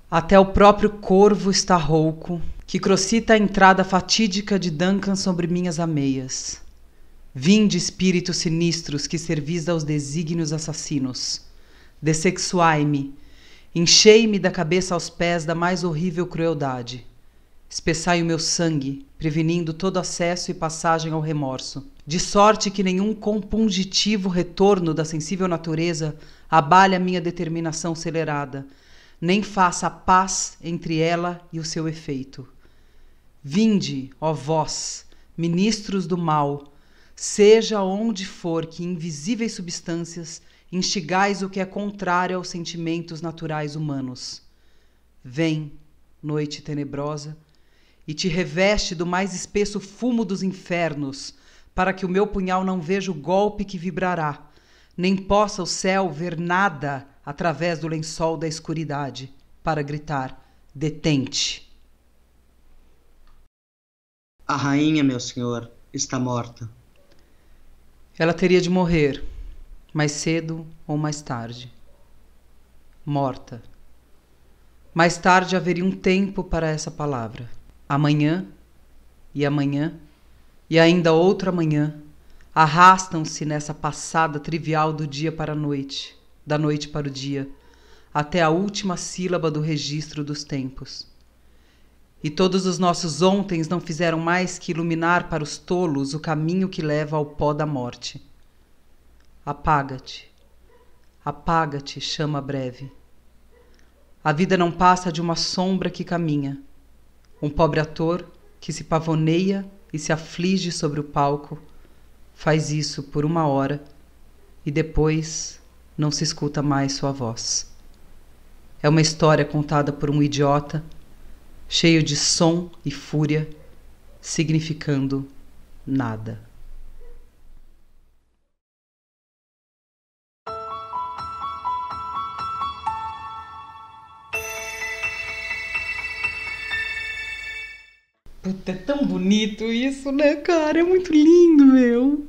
Até o próprio corvo está rouco, que crocita a entrada fatídica de Duncan sobre minhas ameias. Vinde, espíritos sinistros que servis aos desígnios assassinos. Dessexuai-me, enchei-me da cabeça aos pés da mais horrível crueldade. Espessai o meu sangue, prevenindo todo acesso e passagem ao remorso, de sorte que nenhum compungitivo retorno da sensível natureza abale a minha determinação celerada, nem faça a paz entre ela e o seu efeito. Vinde, ó vós, ministros do mal, seja onde for que invisíveis substâncias instigais o que é contrário aos sentimentos naturais humanos. Vem, noite tenebrosa, e te reveste do mais espesso fumo dos infernos, para que o meu punhal não veja o golpe que vibrará, nem possa o céu ver nada através do lençol da escuridade, para gritar: detente. A rainha, meu senhor, está morta. Ela teria de morrer, mais cedo ou mais tarde. Morta. Mais tarde haveria um tempo para essa palavra. Amanhã, e ainda outra amanhã, arrastam-se nessa passada trivial do dia para a noite, da noite para o dia, até a última sílaba do registro dos tempos. E todos os nossos ontens não fizeram mais que iluminar para os tolos o caminho que leva ao pó da morte. Apaga-te, apaga-te, chama breve. A vida não passa de uma sombra que caminha. Um pobre ator que se pavoneia e se aflige sobre o palco faz isso por 1 hora e depois não se escuta mais sua voz. É uma história contada por um idiota, cheio de som e fúria, significando nada. Puta, é tão bonito isso, né, cara? É muito lindo, meu.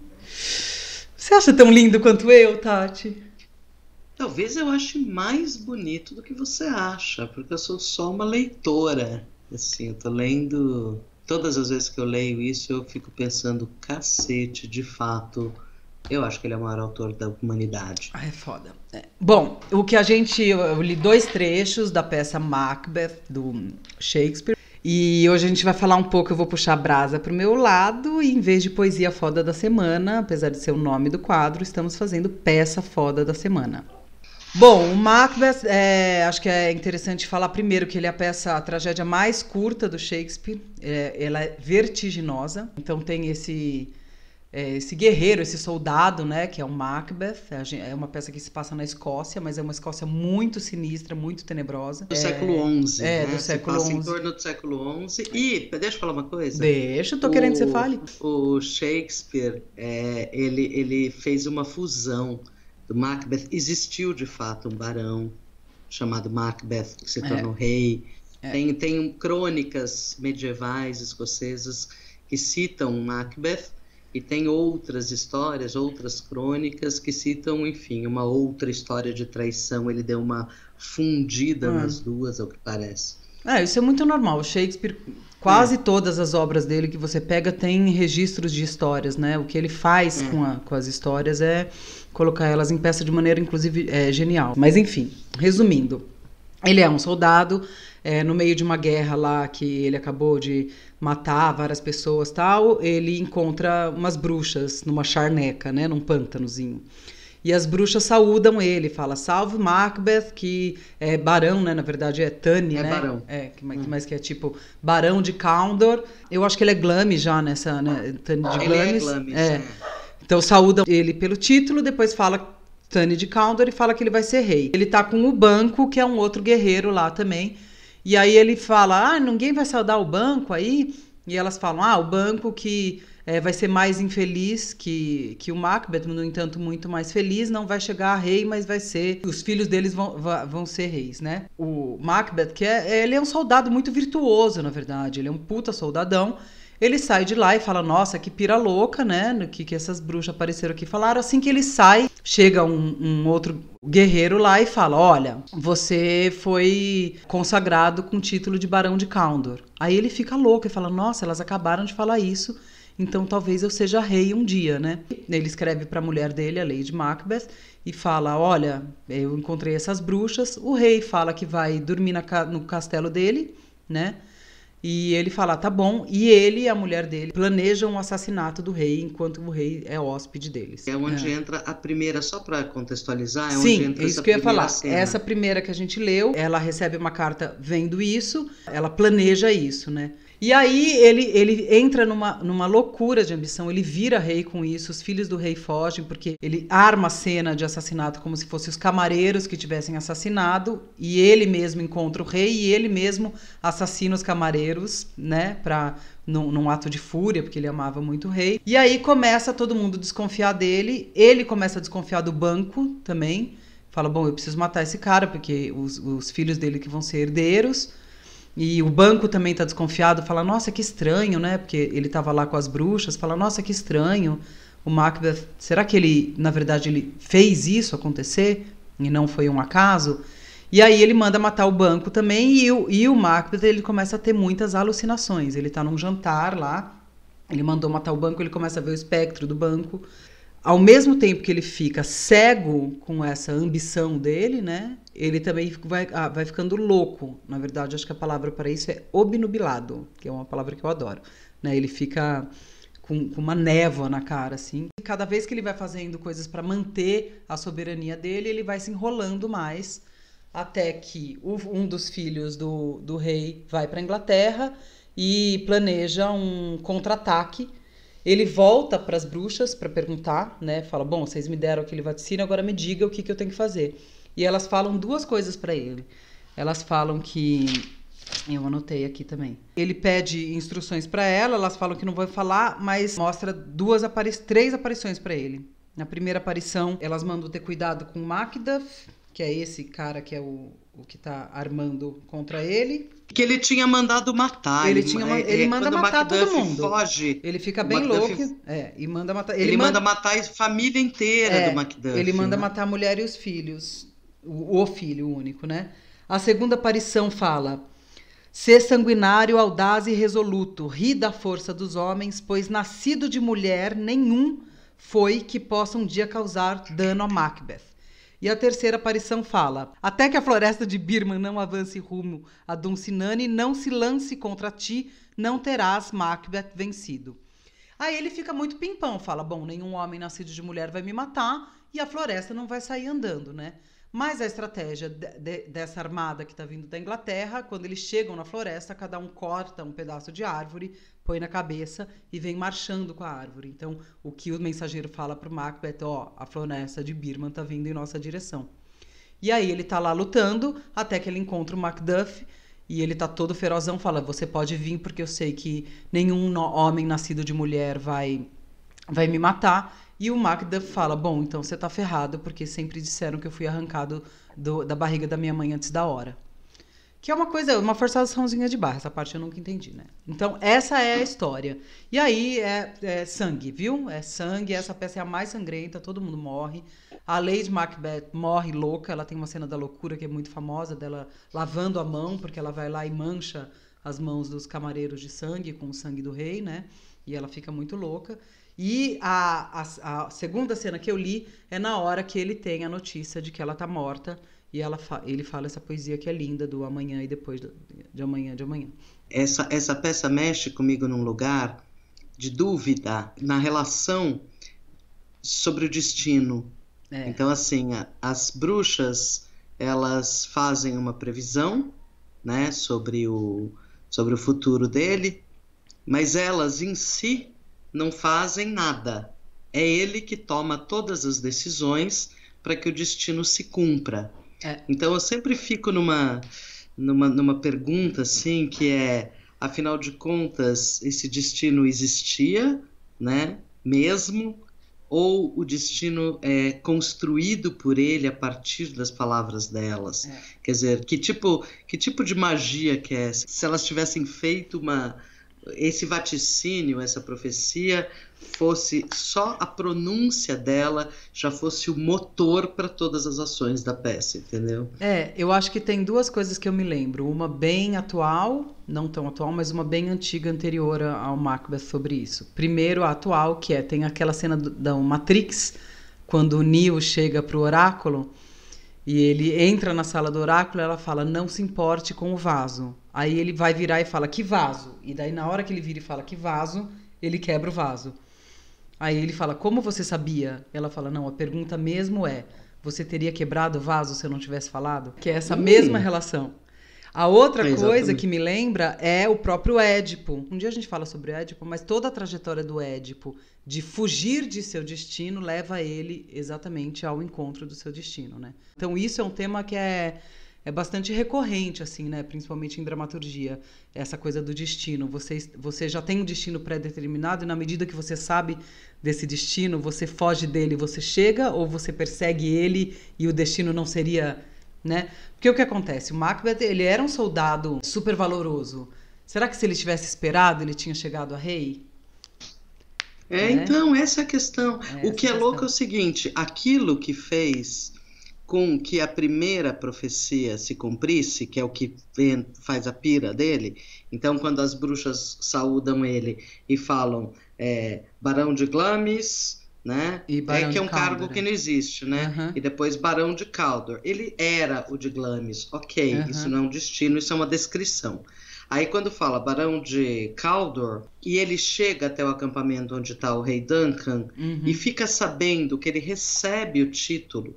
Você acha tão lindo quanto eu, Tati? Talvez eu ache mais bonito do que você acha, porque eu sou só uma leitora. Assim, eu tô lendo. Todas as vezes que eu leio isso, eu fico pensando, cacete, de fato, eu acho que ele é o maior autor da humanidade. Ah, é foda. Bom, eu li 2 trechos da peça Macbeth, do Shakespeare. E hoje a gente vai falar um pouco, eu vou puxar a brasa pro meu lado, e em vez de poesia foda da semana, apesar de ser o nome do quadro, estamos fazendo peça foda da semana. Bom, o Macbeth, acho que é interessante falar primeiro que ele é a tragédia mais curta do Shakespeare. Ela é vertiginosa, então tem esse guerreiro, esse soldado, né, que é o Macbeth. É uma peça que se passa na Escócia, mas é uma Escócia muito sinistra, muito tenebrosa. Do século XI, né? Do século Se passa XI. em torno do século XI. E, deixa eu falar uma coisa. Deixa, tô querendo que você fale. O Shakespeare, ele fez uma fusão do Macbeth. Existiu, de fato, um barão chamado Macbeth, que se tornou rei. Tem crônicas medievais escocesas que citam Macbeth. E tem outras histórias, outras crônicas que citam, enfim, uma outra história de traição. Ele deu uma fundida nas duas, ao que parece. Isso é muito normal. O Shakespeare, quase todas as obras dele que você pega tem registros de histórias, né? O que ele faz com as histórias é colocar elas em peça de maneira, inclusive, genial. Mas, enfim, resumindo, ele é um soldado no meio de uma guerra lá que ele acabou de matar várias pessoas, tal, ele encontra umas bruxas numa charneca, né, num pântanozinho. E as bruxas saúdam ele, fala: salve Macbeth, que é barão, né, na verdade é Tunney, né? Barão. Mas que é tipo barão de Cawdor. Eu acho que ele é Glamis já nessa, né, Tunney de Glamis. Ele é Glamis, Então saúdam ele pelo título, depois fala Tunney de Cawdor e fala que ele vai ser rei. Ele tá com o Banco, que é um outro guerreiro lá também. E aí ele fala: ninguém vai saudar o Banco aí? E elas falam: o Banco que vai ser mais infeliz que o Macbeth, no entanto muito mais feliz, não vai chegar a rei, mas vai ser... Os filhos deles vão ser reis, né? O Macbeth, ele é um soldado muito virtuoso, na verdade. Ele é um puta soldadão. Ele sai de lá e fala, nossa, que pira louca, né? No que essas bruxas apareceram aqui e falaram. Assim que ele sai, chega um outro guerreiro lá e fala, olha, você foi consagrado com o título de Barão de Kaldor. Aí ele fica louco e fala, nossa, elas acabaram de falar isso, então talvez eu seja rei um dia, né? Ele escreve para a mulher dele, a Lady Macbeth, e fala, olha, eu encontrei essas bruxas. O rei fala que vai dormir no castelo dele, né? E ele fala, tá bom. E ele e a mulher dele planejam o assassinato do rei enquanto o rei é hóspede deles. É onde entra a primeira, só para contextualizar, Sim, onde entra é isso essa que eu ia falar. cena. Essa primeira que a gente leu, ela recebe uma carta vendo isso, ela planeja isso, né? E aí ele entra numa loucura de ambição, ele vira rei com isso, os filhos do rei fogem, porque ele arma a cena de assassinato como se fossem os camareiros que tivessem assassinado, e ele mesmo encontra o rei, e ele mesmo assassina os camareiros, né, num ato de fúria, porque ele amava muito o rei. E aí começa todo mundo a desconfiar dele, ele começa a desconfiar do banco também, fala, bom, eu preciso matar esse cara, porque os filhos dele que vão ser herdeiros. E o banco também tá desconfiado, fala, nossa, que estranho, né? Porque ele tava lá com as bruxas, fala, nossa, que estranho. O Macbeth, será que ele, na verdade, ele fez isso acontecer? E não foi um acaso? E aí ele manda matar o banco também, e o Macbeth, ele começa a ter muitas alucinações. Ele tá num jantar lá, ele mandou matar o banco, ele começa a ver o espectro do banco. Ao mesmo tempo que ele fica cego com essa ambição dele, né? Ele também vai ficando louco. Na verdade, acho que a palavra para isso é obnubilado, que é uma palavra que eu adoro, né? Ele fica com uma névoa na cara, assim. E cada vez que ele vai fazendo coisas para manter a soberania dele, ele vai se enrolando mais, até que um dos filhos do rei vai para a Inglaterra e planeja um contra-ataque. Ele volta para as bruxas para perguntar, né? Fala, bom, vocês me deram aquele vaticínio, agora me diga o que eu tenho que fazer. E elas falam duas coisas para ele. Elas falam que... Eu anotei aqui também. Ele pede instruções para elas falam que não vão falar, mas mostra três aparições para ele. Na primeira aparição, elas mandam ter cuidado com Macduff, que é esse cara que é o que tá armando contra ele. Que ele tinha mandado matar. Ele manda matar todo mundo. Foge, ele fica bem louco. E manda matar. Ele manda matar a família inteira do Macduff. Ele manda matar a mulher e os filhos. O filho único, né? A segunda aparição fala: ser sanguinário, audaz e resoluto, ri da força dos homens, pois nascido de mulher nenhum foi que possa um dia causar dano a Macbeth. E a terceira aparição fala: até que a floresta de Birman não avance rumo a Dunsinane, não se lance contra ti, não terás Macbeth vencido. Aí ele fica muito pimpão, fala, bom, nenhum homem nascido de mulher vai me matar e a floresta não vai sair andando, né? Mas a estratégia dessa armada que está vindo da Inglaterra, quando eles chegam na floresta, cada um corta um pedaço de árvore, põe na cabeça e vem marchando com a árvore. Então, o que o mensageiro fala para o Macbeth, a floresta de Birman está vindo em nossa direção. E aí ele está lá lutando, até que ele encontra o Macduff, e ele tá todo ferozão, fala, você pode vir porque eu sei que nenhum homem nascido de mulher vai me matar. E o Macduff fala, bom, então você tá ferrado, porque sempre disseram que eu fui arrancado da barriga da minha mãe antes da hora. Que é uma forçaçãozinha de barra, essa parte eu nunca entendi, né? Então, essa é a história. E aí é sangue, viu? É sangue, essa peça é a mais sangrenta, todo mundo morre. A Lady Macbeth morre louca, ela tem uma cena da loucura que é muito famosa, dela lavando a mão, porque ela vai lá e mancha as mãos dos camareiros de sangue, com o sangue do rei, né? E ela fica muito louca. E a segunda cena que eu li é na hora que ele tem a notícia de que ela tá morta. E ele fala essa poesia que é linda, do amanhã e depois de amanhã de amanhã. Essa peça mexe comigo num lugar de dúvida na relação sobre o destino. Então, assim, as bruxas, elas fazem uma previsão, né, sobre o futuro dele, mas elas em si não fazem nada. É ele que toma todas as decisões para que o destino se cumpra. Então eu sempre fico numa pergunta assim, que é, afinal de contas, esse destino existia, né, mesmo, ou o destino é construído por ele a partir das palavras delas? Quer dizer, que tipo de magia que é essa? Se elas tivessem feito esse vaticínio, essa profecia, fosse só a pronúncia dela, já fosse o motor para todas as ações da peça, entendeu? Eu acho que tem duas coisas que eu me lembro. Uma bem atual, não tão atual, mas uma bem antiga, anterior ao Macbeth sobre isso. Primeiro, a atual, que tem aquela cena da Matrix, quando o Neo chega pro oráculo e ele entra na sala do oráculo, ela fala, não se importe com o vaso. Aí ele vai virar e fala, que vaso? E daí na hora que ele vira e fala, que vaso? Ele quebra o vaso. Aí ele fala, como você sabia? Ela fala, não, a pergunta mesmo é, você teria quebrado o vaso se eu não tivesse falado? Que é essa mesma relação. A outra coisa que me lembra é o próprio Édipo. Um dia a gente fala sobre o Édipo, mas toda a trajetória do Édipo de fugir de seu destino leva ele exatamente ao encontro do seu destino, né? Então isso é um tema que é bastante recorrente, assim, né? Principalmente em dramaturgia, essa coisa do destino. Você já tem um destino pré-determinado e na medida que você sabe desse destino, você foge dele, você chega ou você persegue ele e o destino não seria... Né? Porque o que acontece? O Macbeth, ele era um soldado super valoroso. Será que se ele tivesse esperado, ele tinha chegado a rei? Então, essa é a questão. O que é louco é o seguinte, aquilo que fez com que a primeira profecia se cumprisse, que é o que faz a pira dele, então quando as bruxas saúdam ele e falam Barão de Glamis... Né? Que é um cargo que não existe, né? E depois Barão de Caldor. Ele era o de Glamis, ok, isso não é um destino, isso é uma descrição. Aí quando fala Barão de Caldor, e ele chega até o acampamento onde está o rei Duncan, e fica sabendo que ele recebe o título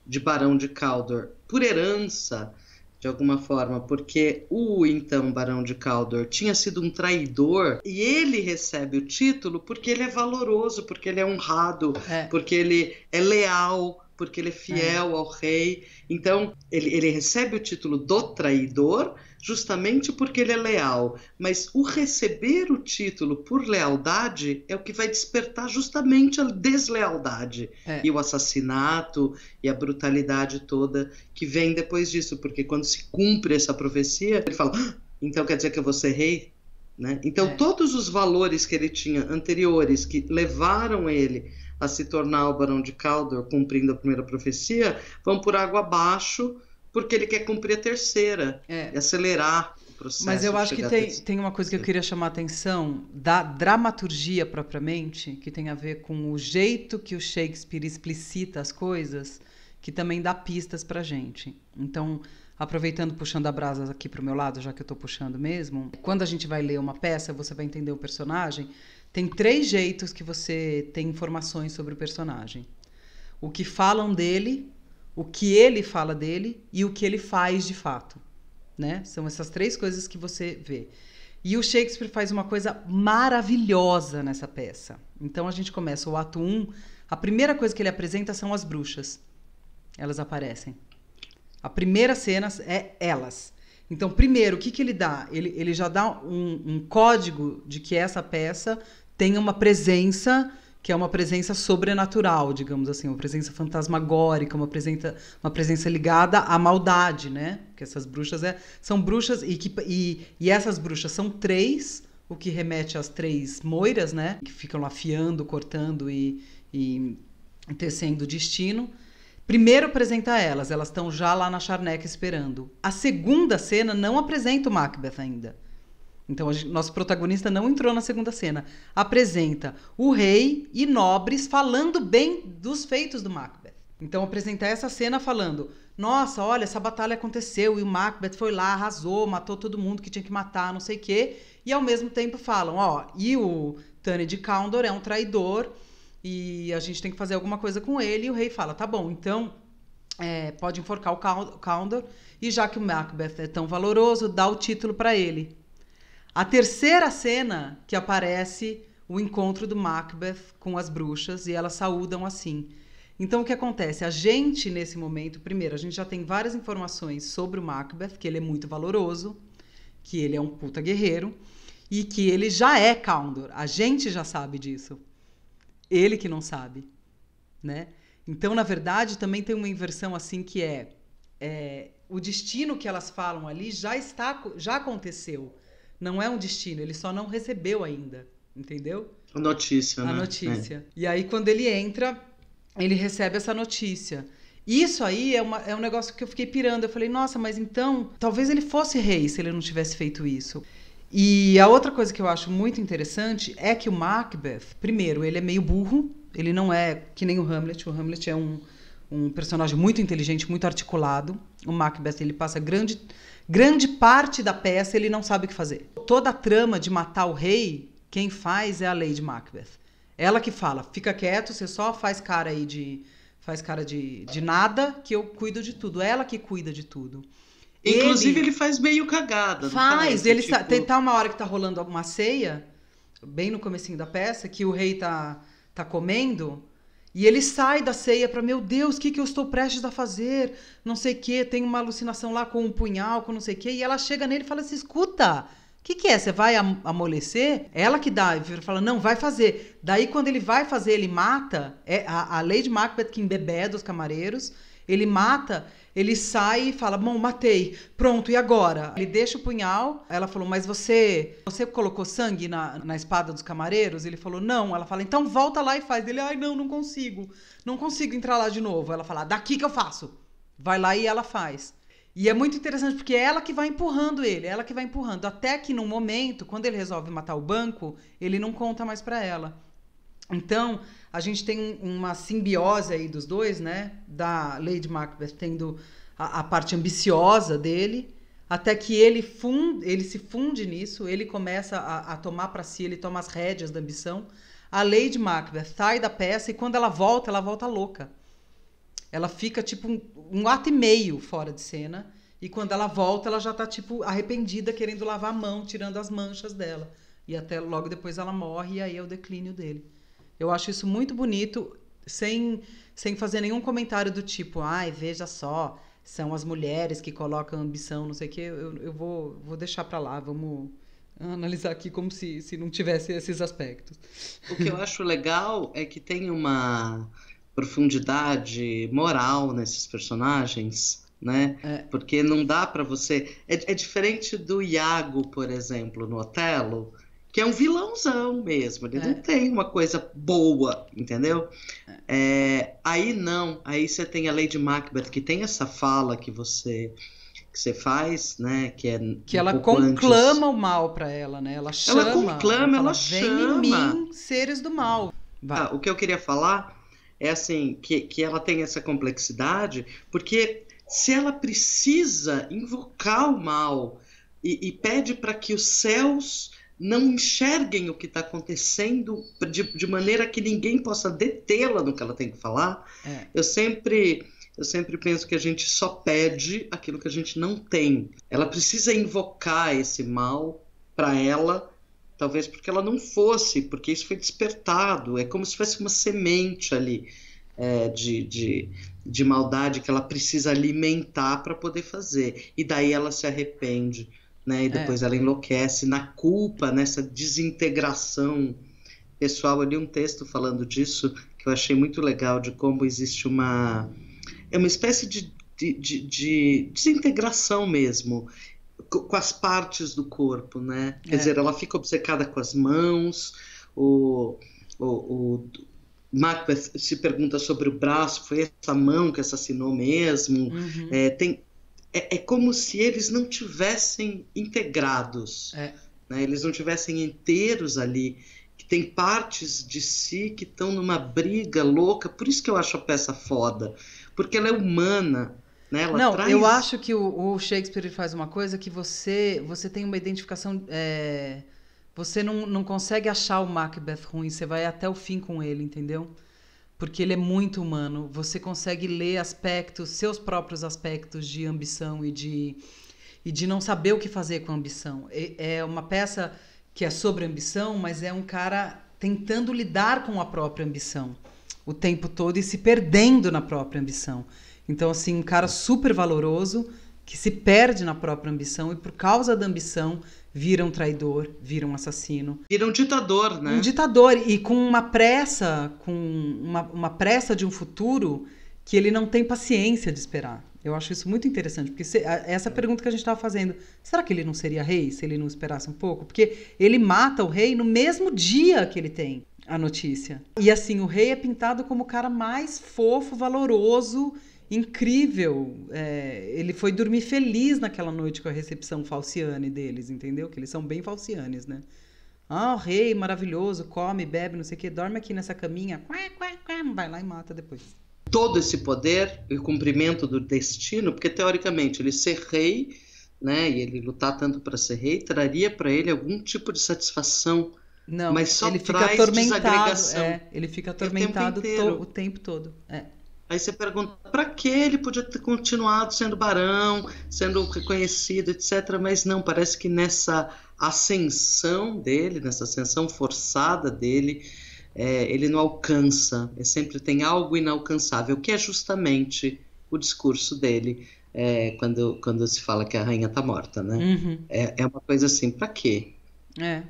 de Barão de Caldor por herança, de alguma forma, porque o então Barão de Caldor tinha sido um traidor e ele recebe o título porque ele é valoroso, porque ele é honrado, porque ele é leal, porque ele é fiel ao rei. Então, ele recebe o título do traidor justamente porque ele é leal. Mas o receber o título por lealdade é o que vai despertar justamente a deslealdade e o assassinato e a brutalidade toda que vem depois disso. Porque quando se cumpre essa profecia, ele fala, então quer dizer que eu vou ser rei? Né? Então, todos os valores que ele tinha anteriores, que levaram ele a se tornar o Barão de Caldor, cumprindo a primeira profecia, vão por água abaixo, porque ele quer cumprir a terceira, e acelerar o processo. Mas eu acho que tem uma coisa que eu queria chamar a atenção, da dramaturgia propriamente, que tem a ver com o jeito que o Shakespeare explicita as coisas, que também dá pistas pra gente. Então, aproveitando, puxando a brasa aqui pro meu lado, já que eu tô puxando mesmo, quando a gente vai ler uma peça, você vai entender o personagem, tem 3 jeitos que você tem informações sobre o personagem. O que falam dele, o que ele fala dele e o que ele faz de fato. Né? São essas 3 coisas que você vê. E o Shakespeare faz uma coisa maravilhosa nessa peça. Então a gente começa o ato 1, a primeira coisa que ele apresenta são as bruxas. Elas aparecem. A primeira cena é elas. Então, primeiro, o que ele dá? Ele já dá um código de que essa peça tem uma presença, que é uma presença sobrenatural, digamos assim, uma presença fantasmagórica, uma presença ligada à maldade, né? Porque essas bruxas são bruxas, e essas bruxas são 3, o que remete às 3 moiras, né? Que ficam lá afiando, cortando e tecendo o destino. Primeiro apresenta elas estão já lá na charneca esperando. A segunda cena não apresenta o Macbeth ainda. Então, nosso protagonista não entrou na segunda cena. Apresenta o rei e nobres falando bem dos feitos do Macbeth. Então, apresenta essa cena falando, nossa, olha, essa batalha aconteceu e o Macbeth foi lá, arrasou, matou todo mundo que tinha que matar, não sei o quê. E, ao mesmo tempo, falam, e o Tunney de Cawdor é um traidor e a gente tem que fazer alguma coisa com ele. E o rei fala, tá bom, então pode enforcar o Cawdor e já que o Macbeth é tão valoroso, dá o título para ele. A terceira cena que aparece o encontro do Macbeth com as bruxas e elas saúdam assim. Então o que acontece? A gente nesse momento, primeiro, a gente já tem várias informações sobre o Macbeth, que ele é muito valoroso, que ele é um puta guerreiro e que ele já é Cawdor. A gente já sabe disso. Ele que não sabe, né? Então, na verdade, também tem uma inversão assim que o destino que elas falam ali já aconteceu. não é um destino, ele só não recebeu ainda, entendeu? A notícia, né? A notícia. E aí, quando ele entra, ele recebe essa notícia. Isso aí é um negócio que eu fiquei pirando. Eu falei, nossa, mas então, talvez ele fosse rei se ele não tivesse feito isso. E a outra coisa que eu acho muito interessante é que o Macbeth, primeiro, ele é meio burro, ele não é que nem o Hamlet. O Hamlet é um personagem muito inteligente, muito articulado. O Macbeth, ele passa grande parte da peça, ele não sabe o que fazer. Toda a trama de matar o rei, quem faz é a Lady Macbeth. Ela que fala, fica quieto, você só faz cara aí de nada, que eu cuido de tudo. Ela que cuida de tudo. Inclusive, ele faz meio cagada. Faz, ele tipo... tem uma hora que tá rolando uma ceia, bem no comecinho da peça, que o rei tá comendo, e ele sai da ceia pra, meu Deus, o que eu estou prestes a fazer? Não sei o quê, tem uma alucinação lá com um punhal, com não sei o quê, e ela chega nele e fala assim, escuta, o que é? Você vai amolecer? Ela que dá, e fala, não, vai fazer. Daí, quando ele vai fazer, ele mata, a Lady Macbeth que embebeda os camareiros, ele mata, ele sai e fala, bom, matei, pronto, e agora? Ele deixa o punhal, ela falou, mas você colocou sangue na espada dos camareiros? Ele falou, não. Ela fala, então volta lá e faz. Ele, ai, não consigo entrar lá de novo. Ela fala, daqui que eu faço. Vai lá e ela faz. E é muito interessante porque é ela que vai empurrando ele, até que num momento, quando ele resolve matar o banco, ele não conta mais pra ela. Então, a gente tem uma simbiose aí dos dois, né? Da Lady Macbeth tendo a parte ambiciosa dele, até que ele se funde nisso, ele começa a tomar para si, ele toma as rédeas da ambição. A Lady Macbeth sai da peça e quando ela volta louca. Ela fica tipo um ato e meio fora de cena e quando ela volta ela já tá tipo arrependida, querendo lavar a mão, tirando as manchas dela. E até logo depois ela morre e aí é o declínio dele. Eu acho isso muito bonito, sem fazer nenhum comentário do tipo, ai, veja só, são as mulheres que colocam ambição, não sei o quê. Eu vou deixar pra lá, vamos analisar aqui como se não tivesse esses aspectos. O que eu acho legal é que tem uma profundidade moral nesses personagens, né? Porque não dá pra você... É diferente do Iago, por exemplo, no Otelo, que é um vilãozão mesmo, ele não tem uma coisa boa, entendeu? Aí não, aí você tem a Lady Macbeth, que tem essa fala que você faz, né? Que ela conclama o mal pra ela, né? Ela chama. Ela vem chama. em mim, seres do mal. O que eu queria falar é assim, que ela tem essa complexidade, porque se ela precisa invocar o mal e pede para que os céus não enxerguem o que está acontecendo de maneira que ninguém possa detê-la no que ela tem que falar, eu sempre penso que a gente só pede aquilo que a gente não tem. Ela precisa invocar esse mal para ela, talvez porque ela não fosse, porque isso foi despertado, é como se fosse uma semente ali de maldade que ela precisa alimentar para poder fazer, e daí ela se arrepende, né? E depois ela enlouquece na culpa, nessa desintegração pessoal. Eu li um texto falando disso que eu achei muito legal, de como existe uma espécie de desintegração mesmo com as partes do corpo, né? Quer dizer, ela fica obcecada com as mãos, o Macbeth se pergunta sobre o braço, foi essa mão que assassinou mesmo. Uhum. É como se eles não tivessem integrados, né? Eles não tivessem inteiros ali, que tem partes de si que estão numa briga louca. Por isso que eu acho a peça foda, porque ela é humana, né? Ela traz... eu acho que o Shakespeare faz uma coisa que você tem uma identificação... Você não consegue achar o Macbeth ruim, você vai até o fim com ele, entendeu? Porque ele é muito humano, você consegue ler seus próprios aspectos de ambição e de não saber o que fazer com a ambição. É uma peça que é sobre ambição, mas é um cara tentando lidar com a própria ambição o tempo todo e se perdendo na própria ambição. Então, assim, um cara super valoroso que se perde na própria ambição e por causa da ambição vira um traidor, vira um assassino. Vira um ditador, né? Um ditador, e com uma pressa de um futuro que ele não tem paciência de esperar. Eu acho isso muito interessante, porque essa pergunta que a gente estava fazendo, será que ele não seria rei se ele não esperasse um pouco? Porque ele mata o rei no mesmo dia que ele tem a notícia. E assim, o rei é pintado como o cara mais fofo, valoroso, incrível. Ele foi dormir feliz naquela noite com a recepção falciane deles, entendeu? Que eles são bem falcianes, né? Ah, o rei maravilhoso, come, bebe, não sei o que, dorme aqui nessa caminha, vai lá e mata depois. Todo esse poder e o cumprimento do destino, porque teoricamente ele ser rei, né, e ele lutar tanto para ser rei, traria para ele algum tipo de satisfação. Não, mas só ele fica traz atormentado. desagregação. Ele fica atormentado o tempo todo. Aí você pergunta, para que ele podia ter continuado sendo barão, sendo reconhecido, etc. Mas não, parece que nessa ascensão dele, nessa ascensão forçada dele, ele não alcança, sempre tem algo inalcançável, que é justamente o discurso dele quando se fala que a rainha está morta, né? Uhum. É uma coisa assim, para quê?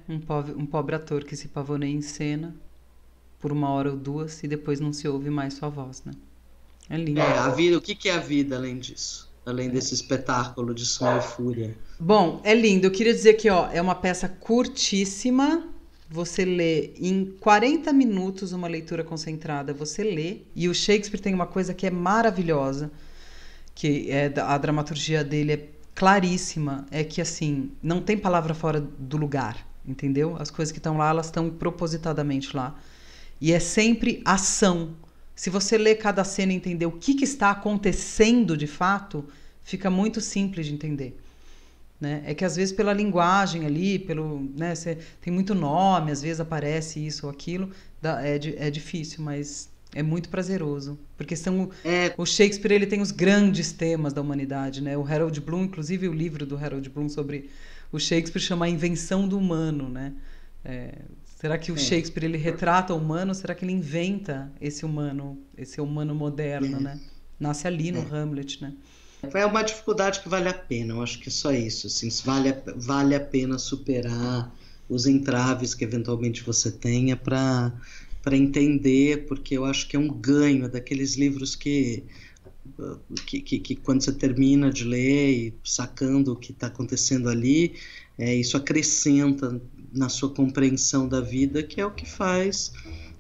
Um pobre ator que se pavoneia em cena por 1 hora ou 2 e depois não se ouve mais sua voz, né? É lindo. A vida, o que é a vida além disso? Além desse espetáculo de som e fúria. Bom, é lindo. Eu queria dizer que é uma peça curtíssima. Você lê em 40 minutos, uma leitura concentrada, você lê. E o Shakespeare tem uma coisa que é maravilhosa, que a dramaturgia dele é claríssima, é que assim, não tem palavra fora do lugar, entendeu? As coisas que estão lá, elas estão propositadamente lá. E é sempre ação. Se você lê cada cena e entender o que está acontecendo de fato, fica muito simples de entender. Né? É que às vezes pela linguagem ali, né, tem muito nome, às vezes aparece isso ou aquilo, é difícil, mas é muito prazeroso. Porque o Shakespeare ele tem os grandes temas da humanidade. Né? O Harold Bloom, inclusive o livro do Harold Bloom sobre o Shakespeare chama A Invenção do Humano. Né? Será que o Shakespeare ele retrata o humano? Será que ele inventa esse humano moderno? Né? Nasce ali no Hamlet, né? É uma dificuldade que vale a pena, eu acho que é só isso. Assim, vale a pena superar os entraves que eventualmente você tenha para entender, porque eu acho que é um ganho daqueles livros que quando você termina de ler e sacando o que está acontecendo ali, isso acrescenta na sua compreensão da vida, que é o que faz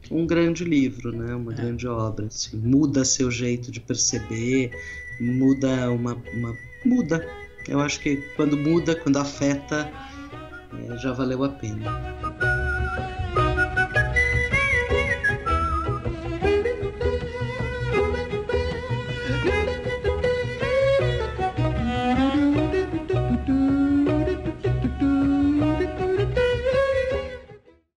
um grande livro, né? Uma grande obra. Assim, muda seu jeito de perceber, muda. Eu acho que quando muda, quando afeta, já valeu a pena.